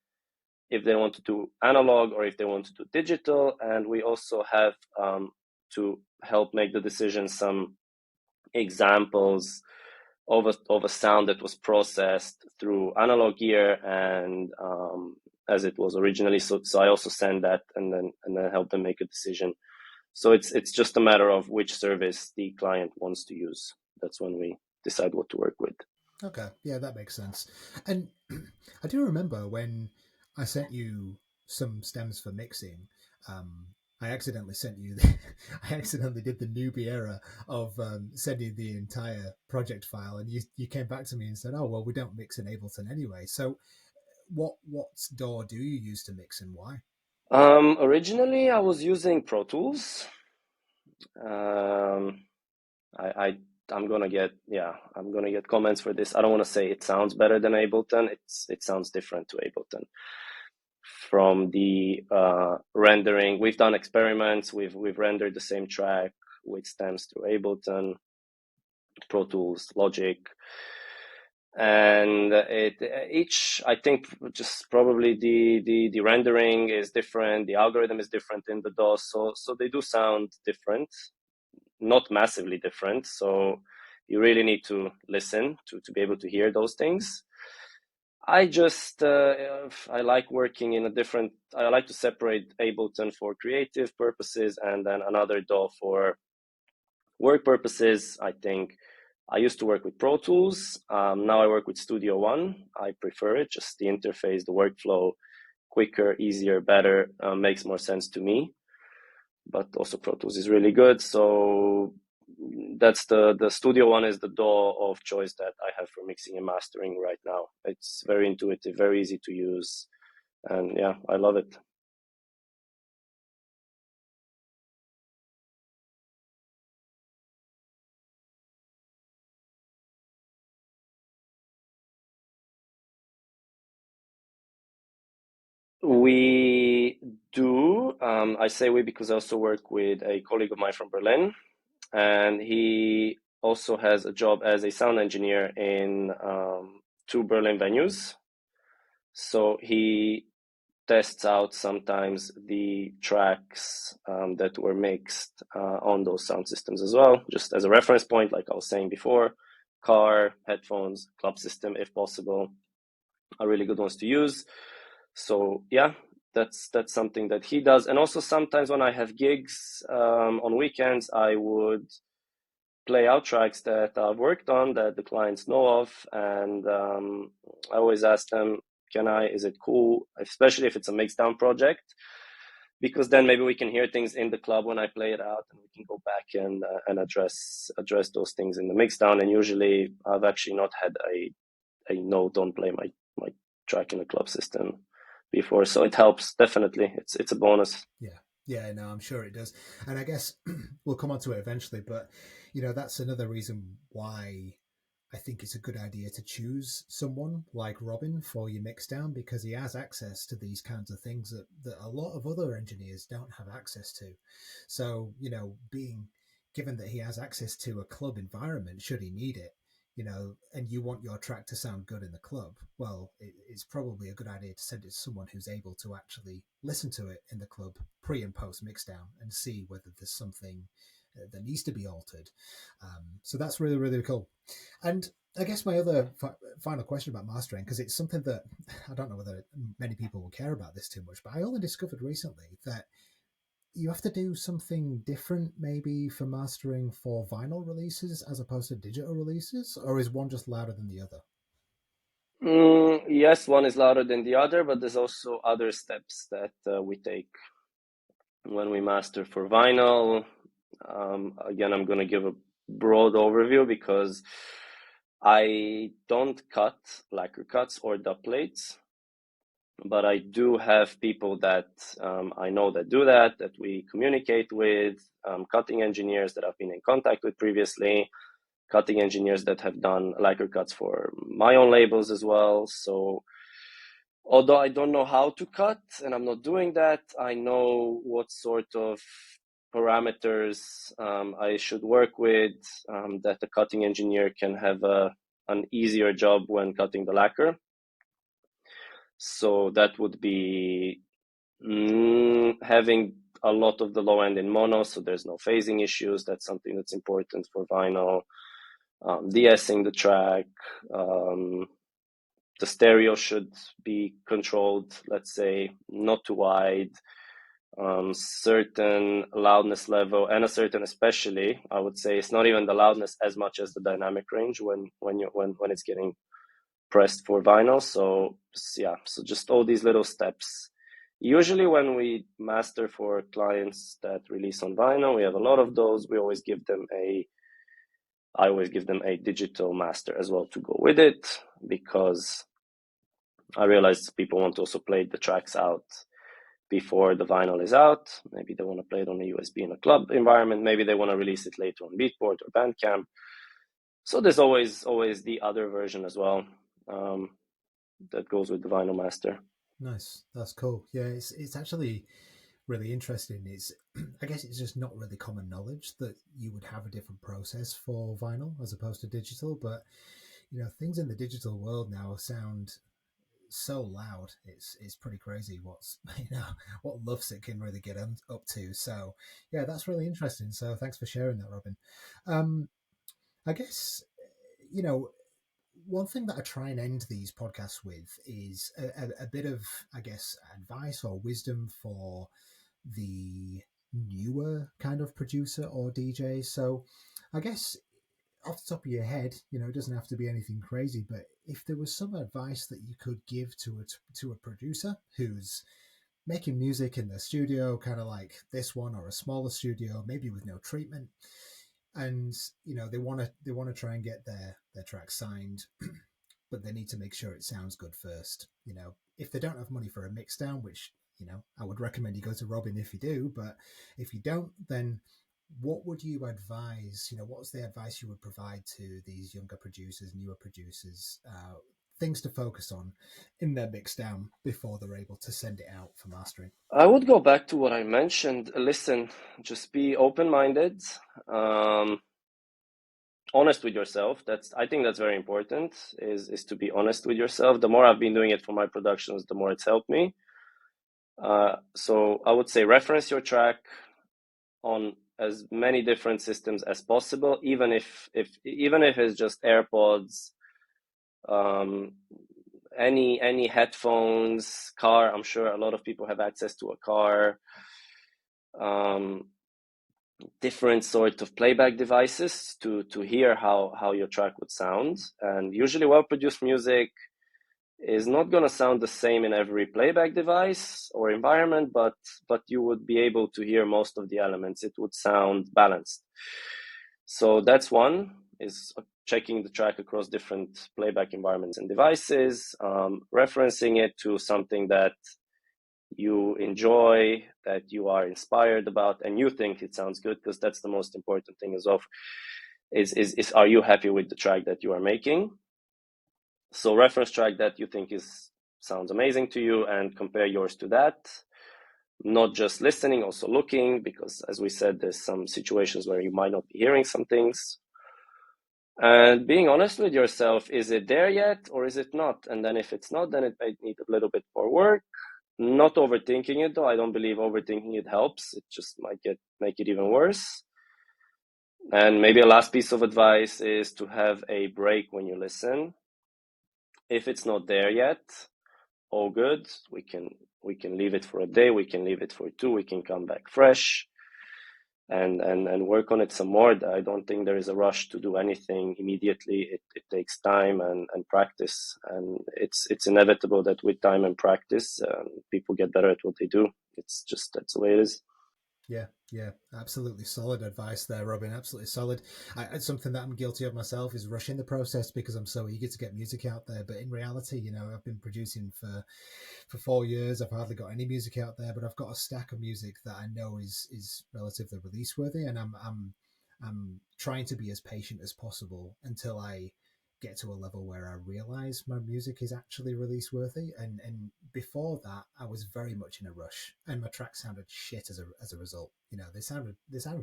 if they want to do analog or if they want to do digital. And we also have, to help make the decision, some examples of a sound that was processed through analog gear and as it was originally. So I also send that and then help them make a decision. So it's just a matter of which service the client wants to use. That's when we decide what to work with. Okay, yeah, that makes sense. And I do remember when I sent you some stems for mixing. I accidentally sent you. I accidentally did the newbie error of sending the entire project file, and you came back to me and said, "Oh well, we don't mix in Ableton anyway." So, what DAW do you use to mix, and why? Originally, I was using Pro Tools. I'm gonna get comments for this. I don't want to say it sounds better than Ableton. It sounds different to Ableton. From the rendering, we've done experiments. We've rendered the same track with stems through Ableton, Pro Tools, Logic, and I think just probably the rendering is different, the algorithm is different in the DAW, so they do sound different, not massively different. So you really need to listen to be able to hear those things. I just I like working in a different. I like to separate Ableton for creative purposes and then another DAW for work purposes. I think I used to work with Pro Tools. Now I work with Studio One. I prefer it. Just the interface, the workflow, quicker, easier, better, makes more sense to me. But also Pro Tools is really good. So that's the Studio One is the DAW of choice that I have for mixing and mastering right now. It's very intuitive, very easy to use, and yeah, I love it. We do. I say we because I also work with a colleague of mine from Berlin, and he also has a job as a sound engineer in two Berlin venues. So he tests out sometimes the tracks that were mixed on those sound systems as well, just as a reference point, like I was saying before. Car, headphones, club system, if possible, are really good ones to use. So yeah, that's something that he does. And also sometimes when I have gigs on weekends, I would play out tracks that I've worked on that the clients know of, and I always ask them, "Can I? Is it cool?" Especially if it's a mixdown project, because then maybe we can hear things in the club when I play it out, and we can go back and address those things in the mixdown. And usually, I've actually not had a no, don't play my track in the club system before, so it helps definitely. It's a bonus. Yeah. Yeah, no, I'm sure it does. And I guess we'll come on to it eventually, but that's another reason why I think it's a good idea to choose someone like Robin for your mixdown, because he has access to these kinds of things that a lot of other engineers don't have access to. So, being given that he has access to a club environment, should he need it, and you want your track to sound good in the club, well, it's probably a good idea to send it to someone who's able to actually listen to it in the club pre and post mixdown and see whether there's something that needs to be altered. So that's really, really cool. And I guess my other final question about mastering, because it's something that I don't know whether many people will care about this too much, but I only discovered recently that you have to do something different maybe for mastering for vinyl releases as opposed to digital releases, or is one just louder than the other? Yes, one is louder than the other, but there's also other steps that we take when we master for vinyl. Again, I'm going to give a broad overview because I don't cut lacquer cuts or dub plates, but I do have people that I know that do that we communicate with, cutting engineers that I've been in contact with previously, cutting engineers that have done lacquer cuts for my own labels as well. So although I don't know how to cut and I'm not doing that, I know what sort of parameters I should work with, that the cutting engineer can have an easier job when cutting the lacquer. So that would be having a lot of the low end in mono, so there's no phasing issues. That's something that's important for vinyl. De-essing the track. The stereo should be controlled, let's say, not too wide, certain loudness level, and a certain, especially, I would say, it's not even the loudness as much as the dynamic range when it's getting pressed for vinyl. So yeah, so just all these little steps. Usually when we master for clients that release on vinyl, we have a lot of those. I always give them a digital master as well to go with it, because I realize people want to also play the tracks out before the vinyl is out. Maybe they want to play it on a USB in a club environment. Maybe they want to release it later on Beatport or Bandcamp. So there's always the other version as well, that goes with the vinyl master. Nice, that's cool. Yeah, it's actually really interesting. It's I guess it's just not really common knowledge that you would have a different process for vinyl as opposed to digital. But things in the digital world now sound so loud. It's pretty crazy what's what lufts it can really get up to. So yeah, that's really interesting. So thanks for sharing that, Robin. I guess you know one thing that I try and end these podcasts with is a bit of, I guess, advice or wisdom for the newer kind of producer or DJ. So I guess off the top of your head, it doesn't have to be anything crazy, but if there was some advice that you could give to a producer who's making music in the studio, kind of like this one, or a smaller studio, maybe with no treatment, and they want to try and get their track signed, but they need to make sure it sounds good first. If they don't have money for a mix down, which I would recommend you go to Robin if you do, but if you don't, then what would you advise? What's the advice you would provide to these younger producers, newer producers, things to focus on in their mix down before they're able to send it out for mastering? I would go back to what I mentioned. Listen, just be open-minded, honest with yourself. I think that's very important, is to be honest with yourself. The more I've been doing it for my productions, the more it's helped me. So I would say reference your track on as many different systems as possible, even if it's just AirPods, any headphones, car. I'm sure a lot of people have access to a car. Different sort of playback devices to hear how your track would sound. And usually well-produced music is not going to sound the same in every playback device or environment, but you would be able to hear most of the elements. It would sound balanced. So that's one, is checking the track across different playback environments and devices, referencing it to something that you enjoy, that you are inspired about, and you think it sounds good, because that's the most important thing is are you happy with the track that you are making? So reference track that you think sounds amazing to you, and compare yours to that. Not just listening, also looking, because as we said, there's some situations where you might not be hearing some things. And being honest with yourself, is it there yet or is it not? And then if it's not, then it might need a little bit more work. Not overthinking it, though. I don't believe overthinking it helps. It just might make it even worse. And maybe a last piece of advice is to have a break when you listen. If it's not there yet, all good. We can leave it for a day. We can leave it for 2. We can come back fresh and work on it some more. I don't think there is a rush to do anything immediately. It takes time and practice, and it's inevitable that with time and practice, people get better at what they do. That's the way it is. Yeah, absolutely solid advice there, Robin. Absolutely solid. It's something that I'm guilty of myself, is rushing the process because I'm so eager to get music out there. But in reality, I've been producing for 4 years. I've hardly got any music out there, but I've got a stack of music that I know is relatively release worthy, and I'm trying to be as patient as possible until I get to a level where I realize my music is actually release worthy. And before that, I was very much in a rush, and my track sounded shit as a result. They sounded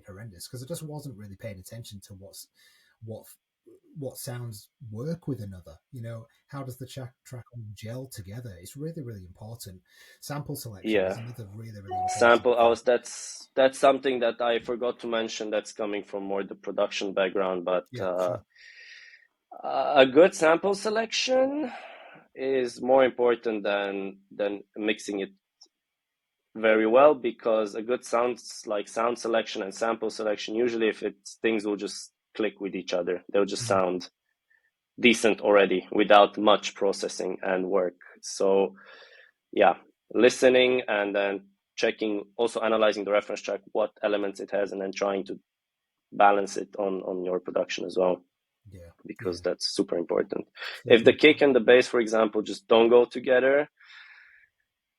horrendous because I just wasn't really paying attention to what sounds work with another. How does the track gel together? It's really, really important. Sample selection is another really, really important that's something that I forgot to mention. That's coming from more the production background, but sure. A good sample selection is more important than mixing it very well, because a good sound selection and sample selection, usually if things will just click with each other. They'll just sound decent already without much processing and work. So yeah, listening and then checking, also analyzing the reference track, what elements it has, and then trying to balance it on your production as well. Because that's super important. If the kick and the bass, for example, just don't go together,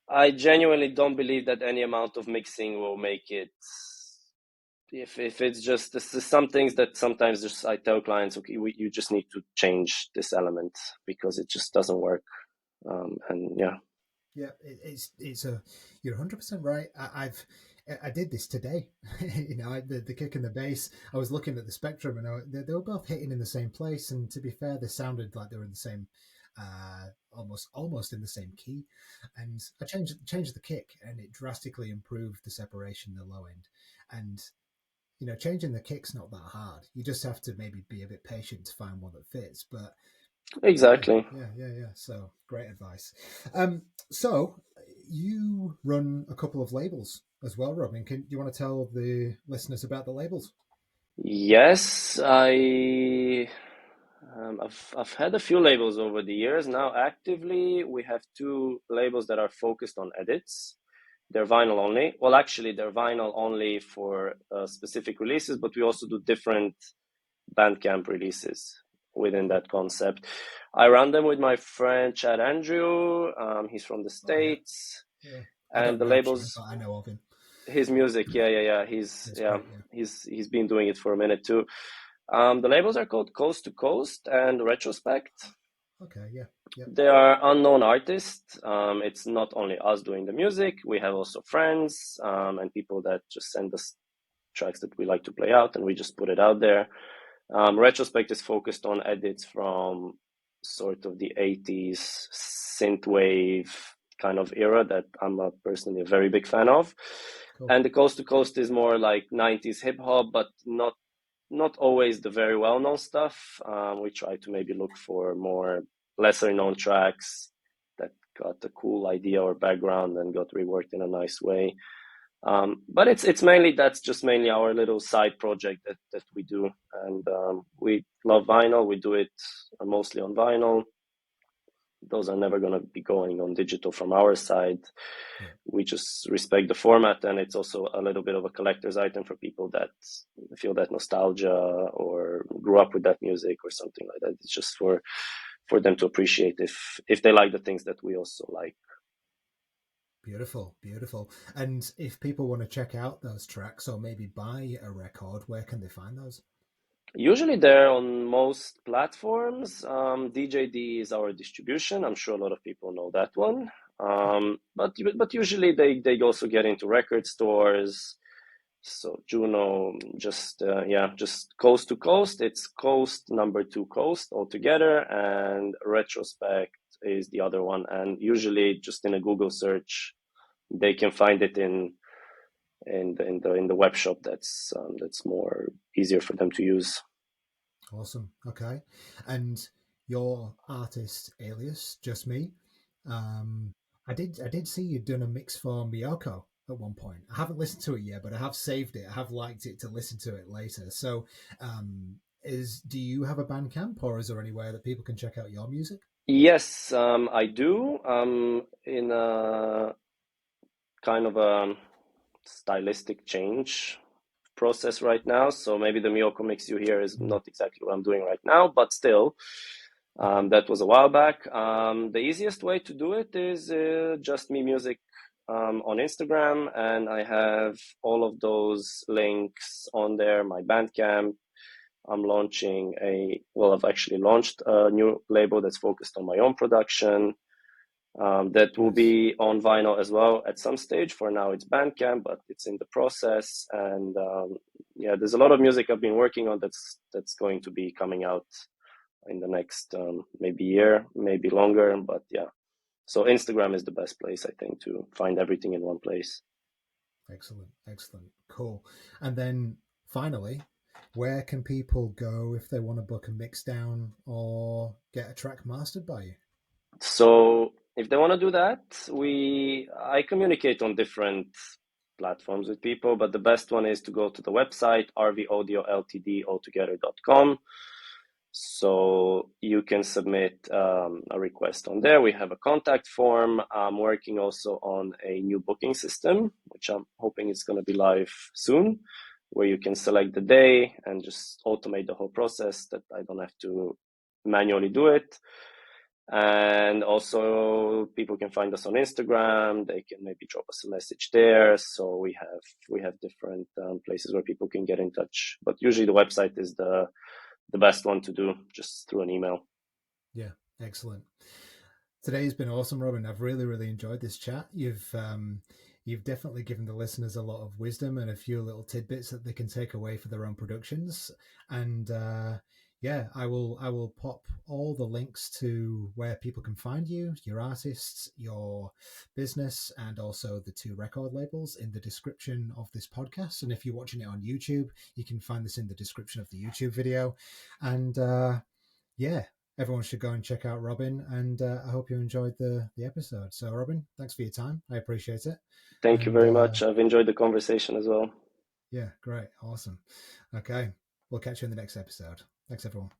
I genuinely don't believe that any amount of mixing will make it. If it's just, this is some things that sometimes just I tell clients, okay, you just need to change this element because it just doesn't work. And it's you're 100% right. I did this today. The kick and the bass, I was looking at the spectrum, and they were both hitting in the same place, and to be fair, they sounded like they were in the same almost in the same key. And I changed the kick, and it drastically improved the separation in the low end. And changing the kick's not that hard. You just have to maybe be a bit patient to find one that fits. But Exactly. Yeah. So great advice. Um, so you run a couple of labels as well, Robin. Do you want to tell the listeners about the labels? Yes, I've had a few labels over the years. Now, actively, we have two labels that are focused on edits. They're vinyl only. Well, actually, they're vinyl only for specific releases, but we also do different Bandcamp releases within Cool. that concept. I run them with my friend Chad Andrew. He's from the Oh yeah, States, yeah. I and don't the know Chad, labels, but I know of him. his music, yeah. It's great. Yeah. He's been doing it for a minute too. The labels are called Coast to Coast and Retrospect. Okay. Yeah. Yeah. They are unknown artists. It's not only us doing the music. We have also friends and people that just send us tracks that we like to play out, and we just put it out there. Retrospect is focused on edits from sort of the 80s synthwave kind of era that I'm personally a very big fan of. Cool. And the Coast to Coast is more like 90s hip hop, but not always the very well known stuff. We try to maybe look for more lesser known tracks that got a cool idea or background and got reworked in a nice way. But it's mainly that's just mainly our little side project that we do, and we love vinyl. We do it mostly on vinyl. Those are never going to be going on digital from our side. Yeah. We just respect the format, and it's also a little bit of a collector's item for people that feel that nostalgia or grew up with that music or something like that. It's just for them to appreciate if they like the things that we also like. Beautiful, beautiful. And if people want to check out those tracks or maybe buy a record, where can they find those? Usually they're on most platforms. DJD is our distribution. I'm sure a lot of people know that one. Yeah. But usually they also get into record stores. So Juno, just Coast to Coast. It's Coast number two Coast altogether, and Retrospect is the other one. And usually just in a Google search, they can find it in the web shop. That's more easier for them to use. Awesome. Okay. And your artist alias, JustMe. Um, I did see you'd done a mix for Miyoko at one point. I haven't listened to it yet, but I have saved it. I have liked it to listen to it later. So, is do you have a Bandcamp, or is there anywhere that people can check out your music? Yes, I do. In a kind of a stylistic change process right now. So maybe the Miyoko mix you hear is Mm. not exactly what I'm doing right now, but still, Okay. that was a while back. The easiest way to do it is just me music on Instagram, and I have all of those links on there. My Bandcamp. I've actually launched a new label that's focused on my own production. That will Nice. be on vinyl as well at some stage. For now, it's Bandcamp, but it's in the process. And yeah, there's a lot of music I've been working on that's going to be coming out in the next maybe year, maybe longer. But yeah, so Instagram is the best place, I think, to find everything in one place. Excellent. Excellent. Cool. And then finally, where can people go if they want to book a mix down or get a track mastered by you? So if they want to do that, I communicate on different platforms with people, but the best one is to go to the website rvodoltdaltogether.com. So you can submit a request on there. We have a contact form. I'm working also on a new booking system, which I'm hoping is going to be live soon, where you can select the day and just automate the whole process that I don't have to manually do it. And also people can find us on Instagram. They can maybe drop us a message there. So we have different places where people can get in touch, but usually the website is the best one to do, just through an email. Yeah, excellent. Today's been awesome, Robin. I've really, really enjoyed this chat. You've definitely given the listeners a lot of wisdom and a few little tidbits that they can take away for their own productions. And yeah, I will pop all the links to where people can find you, your artists, your business, and also the two record labels in the description of this podcast. And if you're watching it on YouTube, you can find this in the description of the YouTube video. And yeah, everyone should go and check out Robin, and I hope you enjoyed the episode. So, Robin, thanks for your time. I appreciate it. Thank you very much. I've enjoyed the conversation as well. Yeah, great. Awesome. Okay. We'll catch you in the next episode. Thanks, everyone.